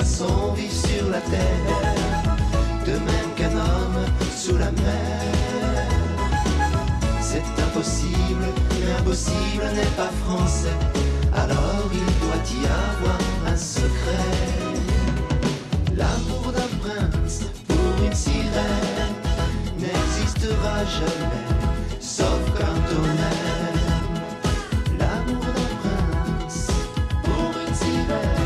poissons vivent sur la terre, de même qu'un homme sous la mer. C'est impossible, mais impossible n'est pas français, alors il doit y avoir un secret. L'amour d'un prince pour une sirène n'existera jamais, sauf quand on aime. L'amour d'un prince pour une sirène.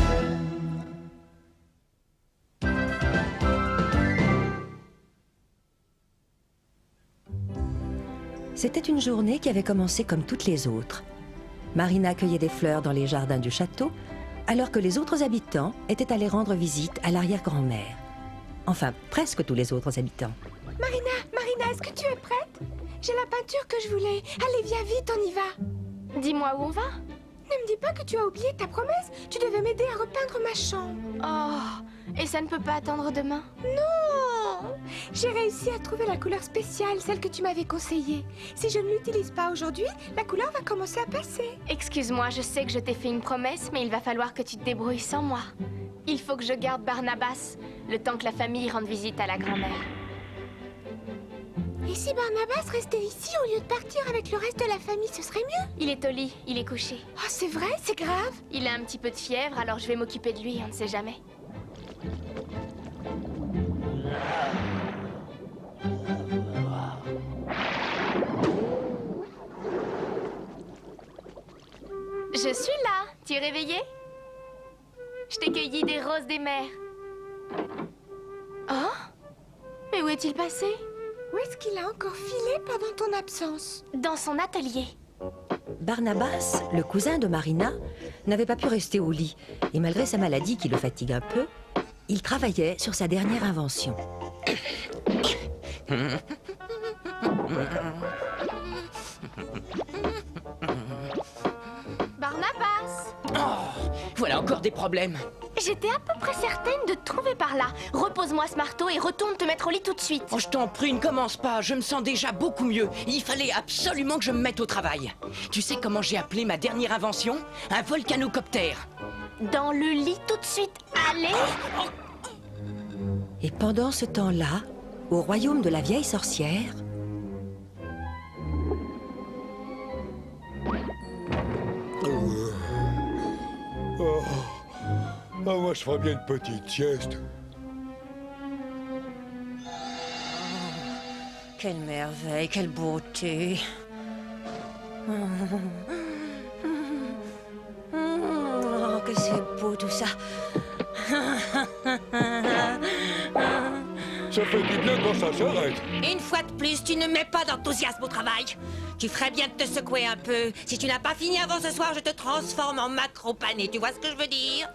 C'était une journée qui avait commencé comme toutes les autres. Marina cueillait des fleurs dans les jardins du château, alors que les autres habitants étaient allés rendre visite à l'arrière-grand-mère. Enfin, presque tous les autres habitants. Marina, est-ce que tu es prête? J'ai la peinture que je voulais. Allez, viens vite, on y va. Dis-moi où on va. Ne me dis pas que tu as oublié ta promesse. Tu devais m'aider à repeindre ma chambre. Oh, et ça ne peut pas attendre demain? Non! J'ai réussi à trouver la couleur spéciale, celle que tu m'avais conseillée. Si je ne l'utilise pas aujourd'hui, la couleur va commencer à passer. Excuse-moi, je sais que je t'ai fait une promesse, mais il va falloir que tu te débrouilles sans moi. Il faut que je garde Barnabas, le temps que la famille rende visite à la grand-mère. Et si Barnabas restait ici au lieu de partir avec le reste de la famille, ce serait mieux? Il est au lit, il est couché. Oh, c'est vrai? C'est grave? Il a un petit peu de fièvre, alors je vais m'occuper de lui, on ne sait jamais. Je suis là. Tu es réveillée? Je t'ai cueilli des roses des mers. Oh? Mais où est-il passé? Où est-ce qu'il a encore filé pendant ton absence? Dans son atelier. Barnabas, le cousin de Marina, n'avait pas pu rester au lit. Et malgré sa maladie qui le fatigue un peu, il travaillait sur sa dernière invention. Barnabas! Oh, voilà encore des problèmes. J'étais à peu près certaine de te trouver par là. Repose-moi ce marteau et retourne te mettre au lit tout de suite. Oh, je t'en prie, ne commence pas. Je me sens déjà beaucoup mieux. Il fallait absolument que je me mette au travail. Tu sais comment j'ai appelé ma dernière invention? Un volcanocoptère. Dans le lit tout de suite. Allez! Et pendant ce temps-là, au royaume de la vieille sorcière... Moi, je ferais bien une petite sieste. Quelle merveille, quelle beauté. Oh, que c'est beau tout ça. Ça fait du bien quand ça s'arrête. Une fois de plus, tu ne mets pas d'enthousiasme au travail. Tu ferais bien de te secouer un peu. Si tu n'as pas fini avant ce soir, je te transforme en macro-pané. Tu vois ce que je veux dire?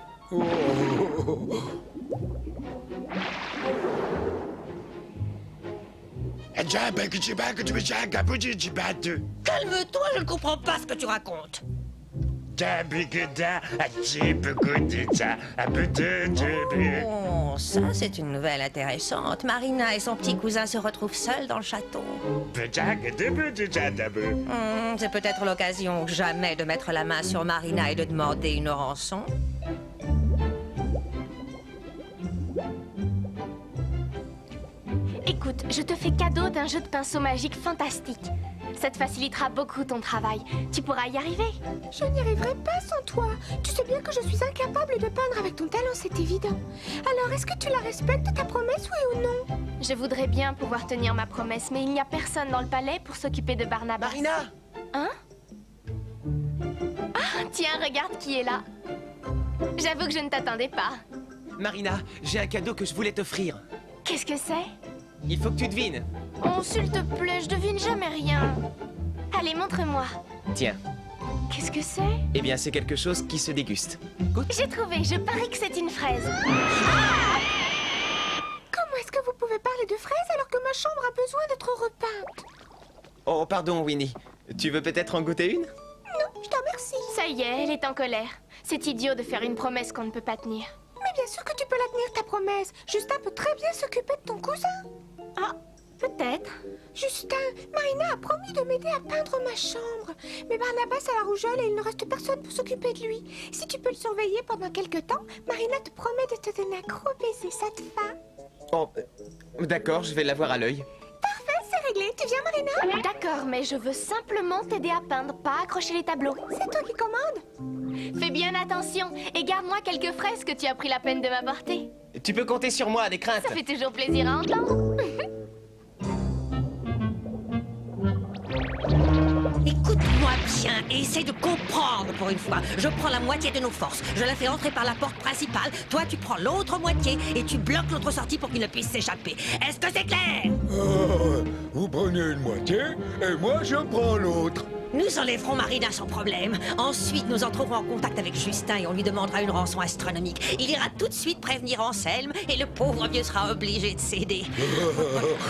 Calme-toi, je ne comprends pas ce que tu racontes. Oh, ça c'est une nouvelle intéressante. Marina et son petit cousin se retrouvent seuls dans le château. C'est peut-être l'occasion jamais de mettre la main sur Marina et de demander une rançon. Écoute, je te fais cadeau d'un jeu de pinceau magique fantastique. Ça te facilitera beaucoup ton travail. Tu pourras y arriver. Je n'y arriverai pas sans toi. Tu sais bien que je suis incapable de peindre avec ton talent, c'est évident. Alors, est-ce que tu la respectes, ta promesse, oui ou non? Je voudrais bien pouvoir tenir ma promesse, mais il n'y a personne dans le palais pour s'occuper de Barnabas. Marina! Hein? Ah, tiens, regarde qui est là. J'avoue que je ne t'attendais pas. Marina, j'ai un cadeau que je voulais t'offrir. Qu'est-ce que c'est? Il faut que tu devines. Oh, s'il te plaît, je devine jamais rien. Allez, montre-moi. Tiens. Qu'est-ce que c'est? Eh bien, c'est quelque chose qui se déguste. Goûte. J'ai trouvé, je parie que c'est une fraise. Comment est-ce que vous pouvez parler de fraises alors que ma chambre a besoin d'être repeinte? Oh, pardon, Winnie. Tu veux peut-être en goûter une? Non, je te remercie. Ça y est, elle est en colère. C'est idiot de faire une promesse qu'on ne peut pas tenir. Mais bien sûr que tu peux la tenir, ta promesse. Justin peut très bien s'occuper de ton cousin. Ah, peut-être. Justin, Marina a promis de m'aider à peindre ma chambre. Mais Barnabas a la rougeole et il ne reste personne pour s'occuper de lui. Si tu peux le surveiller pendant quelque temps, Marina te promet de te te donner un gros baiser, ça te va? Oh, d'accord, je vais l'avoir à l'œil. Parfait, c'est réglé. Tu viens, Marina? D'accord, mais je veux simplement t'aider à peindre, pas accrocher les tableaux. C'est toi qui commandes? Fais bien attention et garde-moi quelques fraises que tu as pris la peine de m'apporter. Tu peux compter sur moi, des craintes. Ça fait toujours plaisir à entendre. Écoute-moi bien et essaye de comprendre pour une fois. Je prends la moitié de nos forces, je la fais entrer par la porte principale, toi tu prends l'autre moitié et tu bloques l'autre sortie pour qu'il ne puisse s'échapper. Est-ce que c'est clair? Vous prenez une moitié et moi je prends l'autre. Nous enlèverons Marina sans problème. Ensuite, nous entrerons en contact avec Justin et on lui demandera une rançon astronomique. Il ira tout de suite prévenir Anselme et le pauvre vieux sera obligé de céder.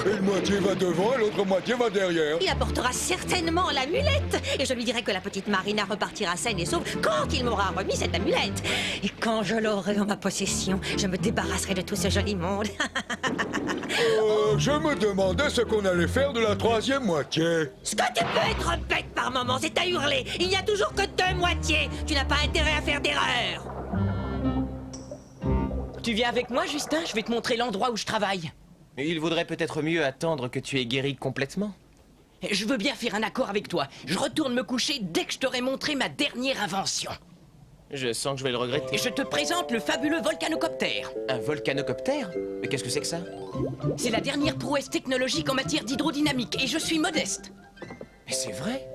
Une moitié va devant et l'autre moitié va derrière. Il apportera certainement l'amulette et je lui dirai que la petite Marina repartira saine et sauve quand il m'aura remis cette amulette. Et quand je l'aurai en ma possession, je me débarrasserai de tout ce joli monde. Je me demandais ce qu'on allait faire de la troisième moitié. Ce que tu peux être bête par moment, c'est à hurler. Il n'y a toujours que deux moitiés. Tu n'as pas intérêt à faire d'erreur. Tu viens avec moi, Justin? Je vais te montrer l'endroit où je travaille. Il vaudrait peut-être mieux attendre que tu aies guéri complètement. Je veux bien faire un accord avec toi. Je retourne me coucher dès que je t'aurai montré ma dernière invention. Je sens que je vais le regretter. Et je te présente le fabuleux volcanocoptère. Un volcanocoptère? Mais qu'est-ce que c'est que ça? C'est la dernière prouesse technologique en matière d'hydrodynamique et je suis modeste. Mais c'est vrai?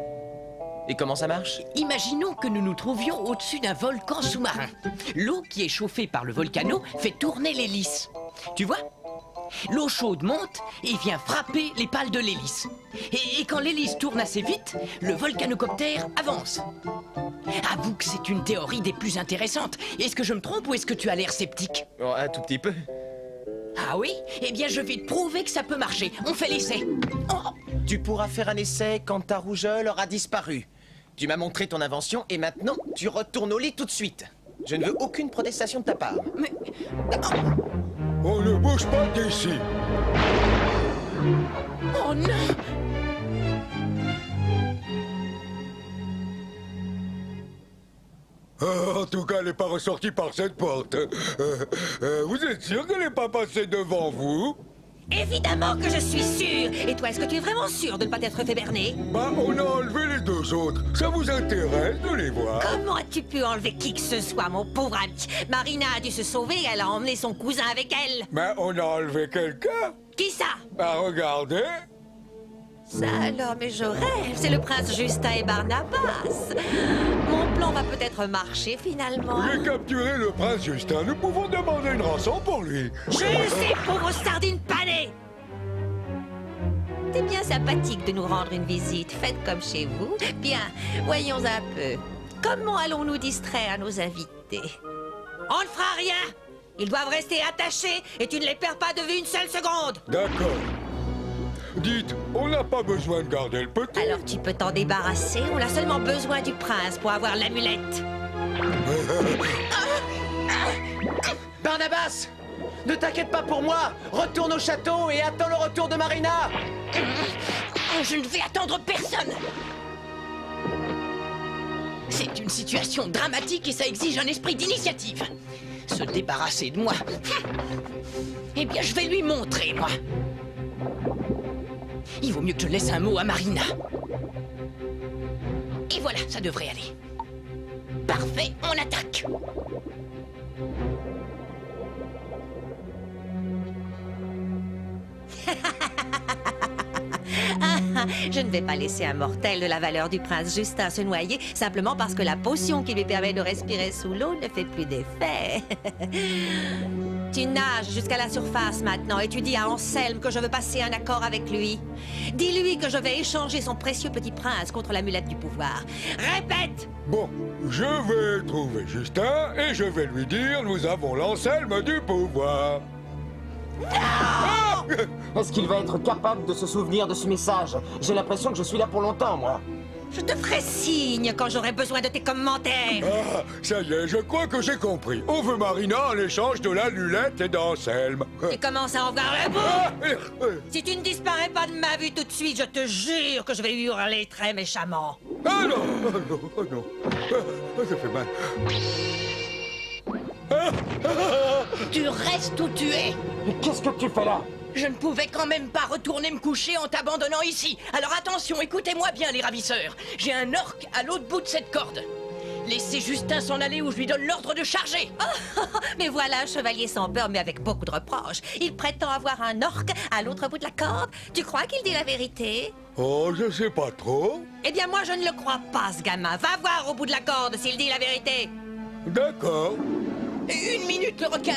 Et comment ça marche? Imaginons que nous nous trouvions au-dessus d'un volcan sous-marin. L'eau qui est chauffée par le volcano fait tourner l'hélice. Tu vois? L'eau chaude monte et vient frapper les pales de l'hélice. Et quand l'hélice tourne assez vite, le volcanocoptère avance. Avoue que c'est une théorie des plus intéressantes. Est-ce que je me trompe ou est-ce que tu as l'air sceptique? Oh, un tout petit peu. Ah oui? Eh bien, je vais te prouver que ça peut marcher. On fait l'essai. Oh! Tu pourras faire un essai quand ta rougeole aura disparu. Tu m'as montré ton invention et maintenant, tu retournes au lit tout de suite. Je ne veux aucune protestation de ta part. Mais... On ne bouge pas d'ici. Oh non! En tout cas, elle n'est pas ressortie par cette porte. Vous êtes sûr qu'elle n'est pas passée devant vous? Évidemment que je suis sûre. Et toi, est-ce que tu es vraiment sûr de ne pas t'être fait berner? Bah, on a enlevé les deux autres. Ça vous intéresse de les voir? Comment as-tu pu enlever qui que ce soit, mon pauvre ami? Marina a dû se sauver, elle a emmené son cousin avec elle. Mais on a enlevé quelqu'un. Qui ça? Bah, regardez. Ça alors, mais je rêve, c'est le prince Justin et Barnabas. Mon plan va peut-être marcher finalement. J'ai capturé le prince Justin. Nous pouvons demander une rançon pour lui. Je sais, pauvre sardine panée. C'est bien sympathique de nous rendre une visite. Faites comme chez vous. Bien, voyons un peu. Comment allons-nous distraire nos invités? On ne fera rien. Ils doivent rester attachés et tu ne les perds pas de vue une seule seconde. D'accord. Dites, on n'a pas besoin de garder le petit. Alors tu peux t'en débarrasser. On a seulement besoin du prince pour avoir l'amulette. Barnabas! Ne t'inquiète pas pour moi! Retourne au château et attends le retour de Marina! Je ne vais attendre personne! C'est une situation dramatique et ça exige un esprit d'initiative. Se débarrasser de moi. Eh bien, je vais lui montrer, moi. Il vaut mieux que je laisse un mot à Marina. Et voilà, ça devrait aller. Parfait, on attaque. Je ne vais pas laisser un mortel de la valeur du prince Justin se noyer simplement parce que la potion qui lui permet de respirer sous l'eau ne fait plus d'effet. Tu nages jusqu'à la surface maintenant et tu dis à Anselme que je veux passer un accord avec lui. Dis-lui que je vais échanger son précieux petit prince contre l'amulette du pouvoir. Répète! Bon, je vais trouver Justin et je vais lui dire nous avons l'Anselme du pouvoir. Est-ce qu'il va être capable de se souvenir de ce message? J'ai l'impression que je suis là pour longtemps, moi. Je te ferai signe quand j'aurai besoin de tes commentaires. Ah, ça y est, je crois que j'ai compris. On veut Marina en échange de la Lulette et d'Anselme. Tu commences à en voir le bout. Ah, Si tu ne disparais pas de ma vue tout de suite, je te jure que je vais hurler très méchamment. ah non, oh non, oh non. Ça fait mal. Tu restes où tu es. Mais qu'est-ce que tu fais là? Je ne pouvais quand même pas retourner me coucher en t'abandonnant ici. Alors attention, écoutez-moi bien les ravisseurs. J'ai un orc à l'autre bout de cette corde. Laissez Justin s'en aller ou je lui donne l'ordre de charger. Mais voilà un chevalier sans peur, mais avec beaucoup de reproches. Il prétend avoir un orc à l'autre bout de la corde. Tu crois qu'il dit la vérité? Oh, je sais pas trop. Eh bien, moi, je ne le crois pas, ce gamin. Va voir au bout de la corde s'il dit la vérité. D'accord. 1 minute, le requin.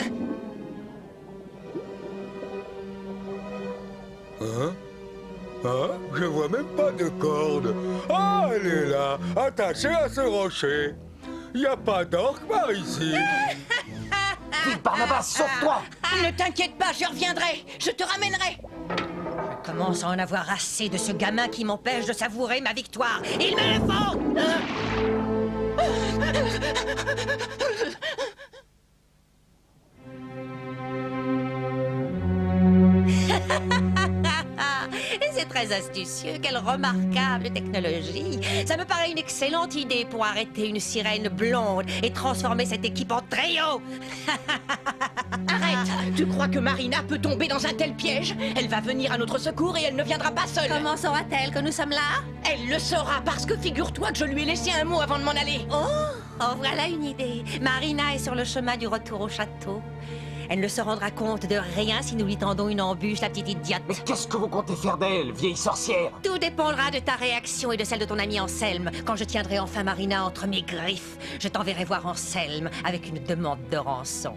Hein? Ah, je vois même pas de corde. Ah, elle est là, attachée à ce rocher. Y a pas d'orque par ici. Vite, Barnabas, sauve-toi! Ne t'inquiète pas, je reviendrai. Je te ramènerai. Je commence à en avoir assez de ce gamin qui m'empêche de savourer ma victoire. Il me le faut! C'est très astucieux, quelle remarquable technologie. Ça me paraît une excellente idée pour arrêter une sirène blonde et transformer cette équipe en trio. Arrête! Tu crois que Marina peut tomber dans un tel piège? Elle va venir à notre secours et elle ne viendra pas seule. Comment saura-t-elle que nous sommes là? Elle le saura parce que figure-toi que je lui ai laissé un mot avant de m'en aller. Oh, voilà une idée. Marina est sur le chemin du retour au château. Elle ne se rendra compte de rien si nous lui tendons une embûche, la petite idiote. Mais qu'est-ce que vous comptez faire d'elle, vieille sorcière? Tout dépendra de ta réaction et de celle de ton ami Anselme. Quand je tiendrai enfin Marina entre mes griffes, je t'enverrai voir Anselme avec une demande de rançon.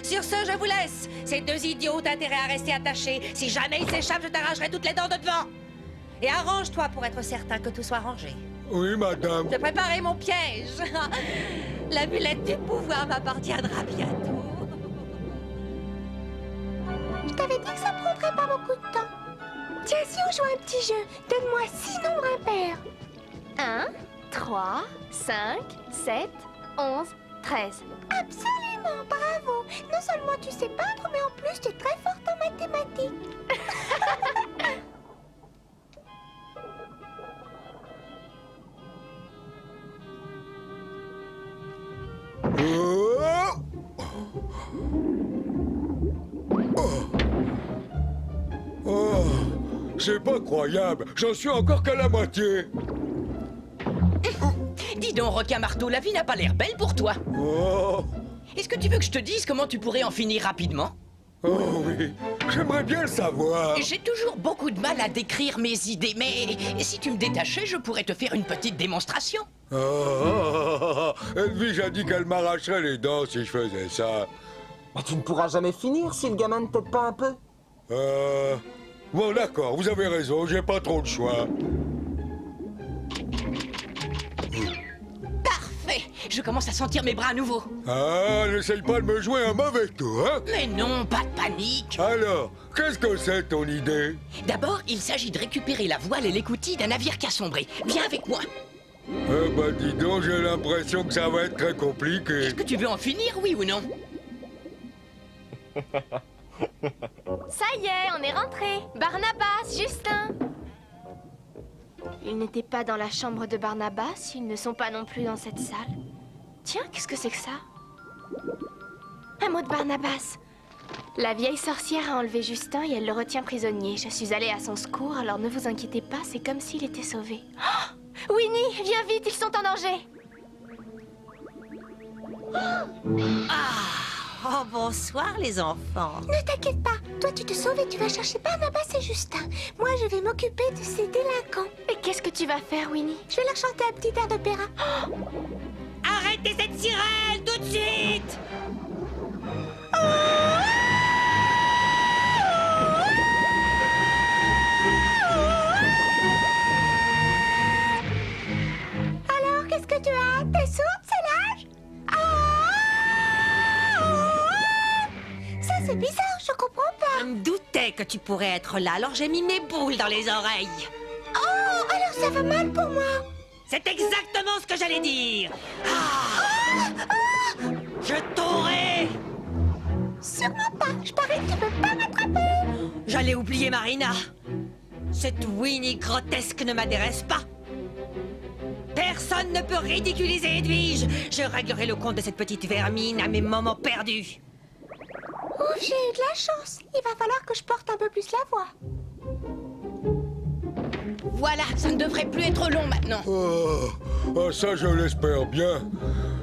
Sur ce, je vous laisse. Ces deux idiots ont intérêt à rester attachés. Si jamais ils s'échappent, je t'arracherai toutes les dents de devant. Et arrange-toi pour être certain que tout soit rangé. Oui, madame. J'ai préparé mon piège. L'amulette du pouvoir m'appartiendra bientôt. Je t'avais dit que ça prendrait pas beaucoup de temps. Tiens, si on joue un petit jeu, donne-moi 6 nombres impairs. 1, 3, 5, 7, 11, 13. Absolument, bravo. Non seulement tu sais peindre, mais en plus tu es très forte en mathématiques. Oh, c'est pas croyable. J'en suis encore qu'à la moitié. Dis donc, requin marteau, la vie n'a pas l'air belle pour toi. Oh, Est-ce que tu veux que je te dise comment tu pourrais en finir rapidement? oh oui, j'aimerais bien le savoir. J'ai toujours beaucoup de mal à décrire mes idées, mais si tu me détachais, je pourrais te faire une petite démonstration. Edwige a dit qu'elle m'arracherait les dents si je faisais ça. Mais tu ne pourras jamais finir si le gamin ne t'aide pas un peu. Bon, d'accord, vous avez raison, j'ai pas trop le choix. Parfait. Je commence à sentir mes bras à nouveau. Ah, n'essaye pas de me jouer un mauvais tour, hein? Mais non, pas de panique. Alors, qu'est-ce que c'est ton idée? D'abord, il s'agit de récupérer la voile et l'écoutille d'un navire qui a sombré. Viens avec moi. Bah dis donc, j'ai l'impression que ça va être très compliqué. Est-ce que tu veux en finir, oui ou non? Ça y est, on est rentré. Barnabas, Justin. Ils n'étaient pas dans la chambre de Barnabas, ils ne sont pas non plus dans cette salle. Tiens, qu'est-ce que c'est que ça? Un mot de Barnabas. La vieille sorcière a enlevé Justin et elle le retient prisonnier. Je suis allée à son secours, alors ne vous inquiétez pas, c'est comme s'il était sauvé. Oh, Winnie, viens vite, ils sont en danger. Oh, bonsoir les enfants. Ne t'inquiète pas, toi tu te sauves et tu vas chercher Barnabas et Justin. Moi je vais m'occuper de ces délinquants. Et qu'est-ce que tu vas faire, Winnie? Je vais leur chanter un petit air d'opéra. Arrêtez cette sirène tout de suite! Alors, qu'est-ce que tu as? T'es sourde, c'est l'âge? Ça c'est bizarre, je comprends pas. Je me doutais que tu pourrais être là, alors j'ai mis mes boules dans les oreilles. Oh, alors ça va mal pour moi. C'est exactement ce que j'allais dire. Je t'aurai. Sûrement pas, je parie que tu peux pas m'attraper. J'allais oublier Marina. Cette Winnie grotesque ne m'intéresse pas. Personne ne peut ridiculiser Edwige. Je réglerai le compte de cette petite vermine à mes moments perdus. Ouf, j'ai eu de la chance. Il va falloir que je porte un peu plus la voix. Voilà, ça ne devrait plus être long maintenant. Ça, je l'espère bien.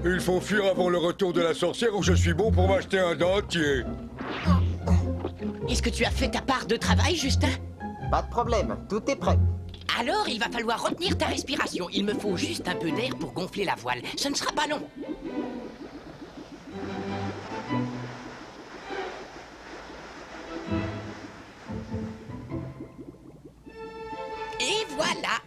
Il faut fuir avant le retour de la sorcière ou je suis bon pour m'acheter un dentier. Est-ce que tu as fait ta part de travail, Justin? Pas de problème, tout est prêt. Alors, il va falloir retenir ta respiration. Il me faut juste un peu d'air pour gonfler la voile. Ce ne sera pas long. Et voilà.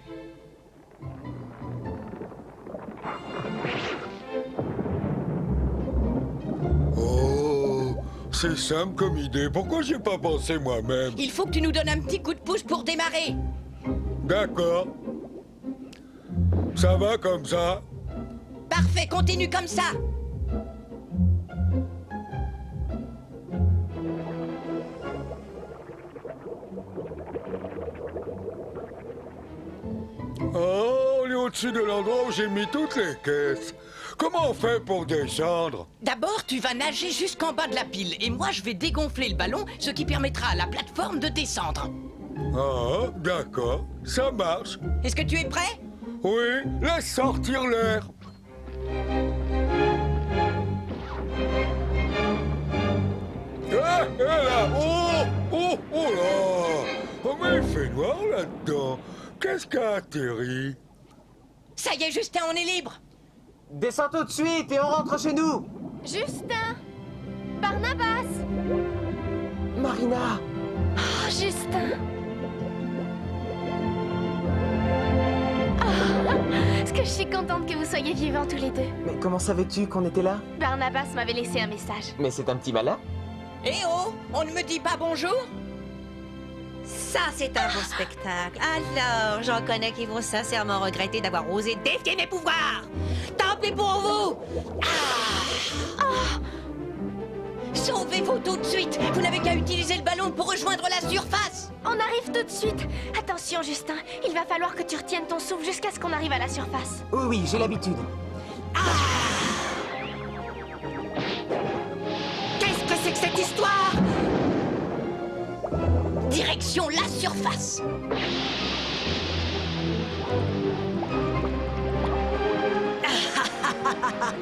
Oh, c'est simple comme idée. Pourquoi j'y ai pas pensé moi-même? Il faut que tu nous donnes un petit coup de pouce pour démarrer. D'accord. Ça va comme ça? Parfait, continue comme ça. Oh, on est au-dessus de l'endroit où j'ai mis toutes les caisses. Comment on fait pour descendre? D'abord, tu vas nager jusqu'en bas de la pile et moi, je vais dégonfler le ballon, ce qui permettra à la plateforme de descendre. Ah, d'accord. Ça marche. Est-ce que tu es prêt? Oui, laisse sortir l'air. Ah, et là! Oh là! Oh, mais il fait noir là-dedans. Qu'est-ce qui a atterri? Ça y est, Justin, on est libre. Descends tout de suite et on rentre chez nous. Justin! Barnabas! Marina. Oh, Justin! Oh, est-ce que je suis contente que vous soyez vivants tous les deux? Mais comment savais-tu qu'on était là? Barnabas m'avait laissé un message. Mais c'est un petit malin. Eh oh, on ne me dit pas bonjour? Ça, c'est un beau spectacle. Alors, j'en connais qui vont sincèrement regretter d'avoir osé défier mes pouvoirs. Tant pis pour vous. Sauvez-vous tout de suite. Vous n'avez qu'à utiliser le ballon pour rejoindre la surface. On arrive tout de suite. Attention, Justin. Il va falloir que tu retiennes ton souffle jusqu'à ce qu'on arrive à la surface. Oui, oui, j'ai l'habitude. Qu'est-ce que c'est que cette histoire? Direction la surface.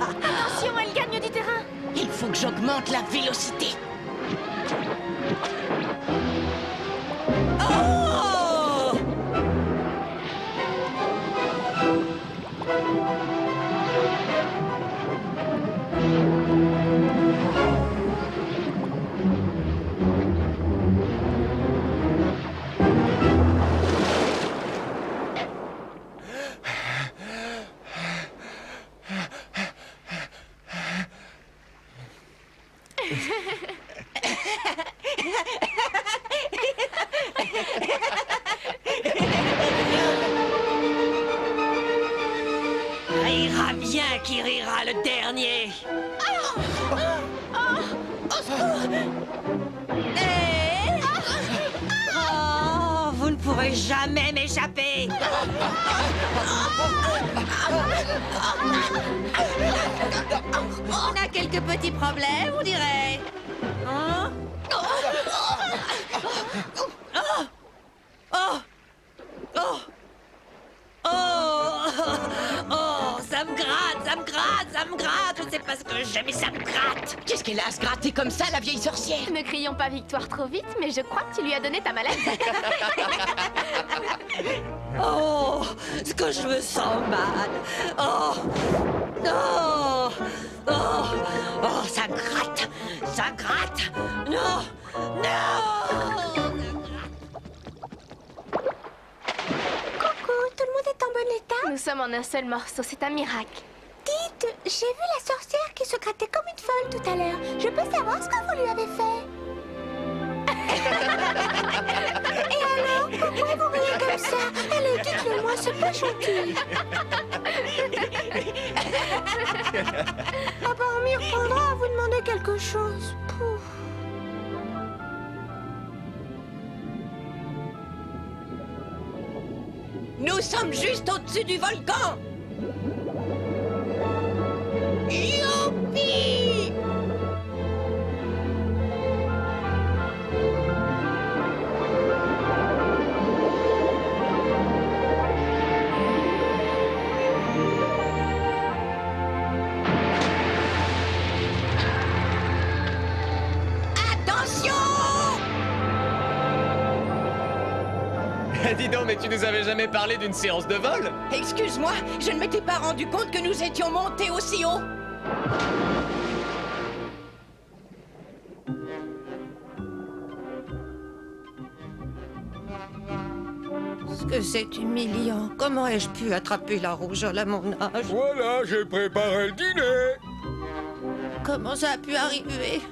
Attention, elle gagne du terrain. Il faut que j'augmente la vélocité. Oh! Rira bien qui rira le dernier. Oh, vous ne pourrez jamais m'échapper. On a quelques petits problèmes, on dirait. Hein? Ça me gratte, ça me gratte, ça me gratte. Je ne sais pas ce que j'aime, mais ça me gratte. Qu'est-ce qu'elle a à se gratter comme ça, la vieille sorcière? Ne crions pas victoire trop vite, mais je crois que tu lui as donné ta maladie. Oh, ce que je me sens mal. Oh, oh, oh, oh, ça gratte, ça gratte. Non, non. Coucou, tout le monde est en bon état? Nous sommes en un seul morceau, c'est un miracle. Dites, j'ai vu la sorcière qui se grattait comme une folle tout à l'heure. Je peux savoir ce que vous lui avez fait? Et alors, pourquoi vous riez comme ça? Allez, dites-le moi, c'est pas gentil. Ah bah, on m'y reprendra à vous demander quelque chose. Pouf. Nous sommes juste au-dessus du volcan. Dis donc, mais tu nous avais jamais parlé d'une séance de vol? Excuse-moi, je ne m'étais pas rendu compte que nous étions montés aussi haut. Ce que c'est humiliant. Comment ai-je pu attraper la rougeole à mon âge? Voilà, j'ai préparé le dîner. Comment ça a pu arriver?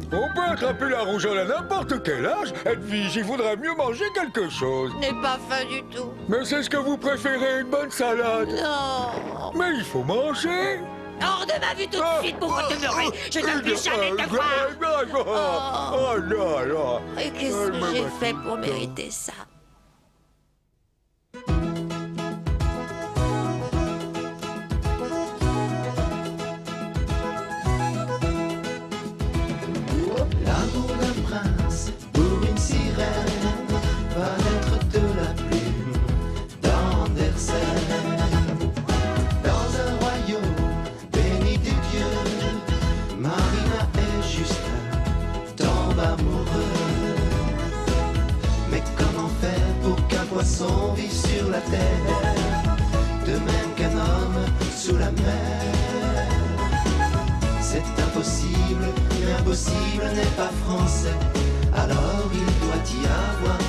On peut attraper la rougeole à n'importe quel âge. Edwige, il faudrait mieux manger quelque chose. Je n'ai pas faim du tout. Mais c'est ce que vous préférez, une bonne salade. Non. Mais il faut manger. Hors de ma vue tout de suite pour demeurer. Je ne veux plus jamais te voir. Oh là là. Et qu'est-ce que j'ai fait pour mériter ça? L'amour d'un prince pour une sirène va naître de la plume d'Andersen. Dans un royaume béni du Dieu, Marina et Justin tombent amoureux. Mais comment faire pour qu'un poisson vive sur la terre, de même qu'un homme sous la mer? C'est impossible, mais impossible n'est pas français. Alors il doit y avoir